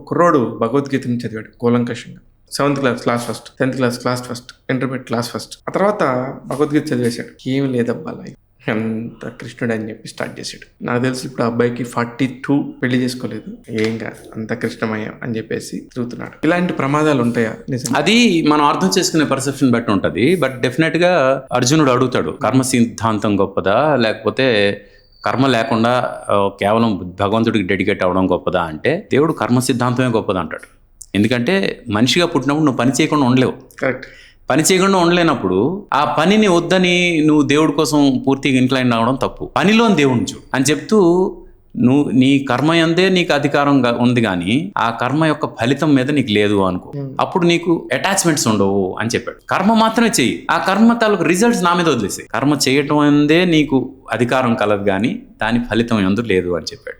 కుర్రోడు భగవద్గీతని చదివాడు కూలంకషంగా. 7th class class first, 10th class class first, intermediate class first. ఆ తర్వాత భగవద్గీత చదివేశాడు. ఏమి లేదబ్బా అంత కృష్ణుడు అని చెప్పి స్టార్ట్ చేశాడు. నాకు తెలిసి ఇప్పుడు ఆ అబ్బాయికి 42, పెళ్లి చేసుకోలేదు, ఏం కాదు అంత కృష్ణమయ్యం అని చెప్పేసి తిరుగుతున్నాడు. ఇలాంటి ప్రమాదాలు ఉంటాయా? నిజం, అది మనం అర్థం చేసుకునే పర్సెప్షన్ బట్టి ఉంటది. బట్ డెఫినెట్ గా అర్జునుడు అడుగుతాడు, కర్మ సిద్ధాంతం గొప్పదా లేకపోతే కర్మ లేకుండా కేవలం భగవంతుడికి డెడికేట్ అవ్వడం గొప్పదా అంటే, దేవుడు కర్మ సిద్ధాంతమే గొప్పదా అంటాడు. ఎందుకంటే మనిషిగా పుట్టినప్పుడు నువ్వు పని చేయకుండా ఉండలేవు. కరెక్ట్. పని చేయకుండా ఉండలేనప్పుడు ఆ పనిని వద్దని నువ్వు దేవుడి కోసం పూర్తిగా ఇంక్లైన్ అవ్వడం తప్పు. పనిలోని దేవుడిని చూడు అని చెప్తూ, నువ్వు నీ కర్మ యందే నీకు అధికారం ఉంది కానీ ఆ కర్మ యొక్క ఫలితం మీద నీకు లేదు అనుకో, అప్పుడు నీకు అటాచ్మెంట్స్ ఉండవు అని చెప్పాడు. కర్మ మాత్రమే చెయ్యి, ఆ కర్మ తాలూకు రిజల్ట్స్ నా మీద వదిలేసాయి. కర్మ చేయటం అందే నీకు అధికారం కలదు కానీ దాని ఫలితం ఎందు లేదు అని చెప్పాడు.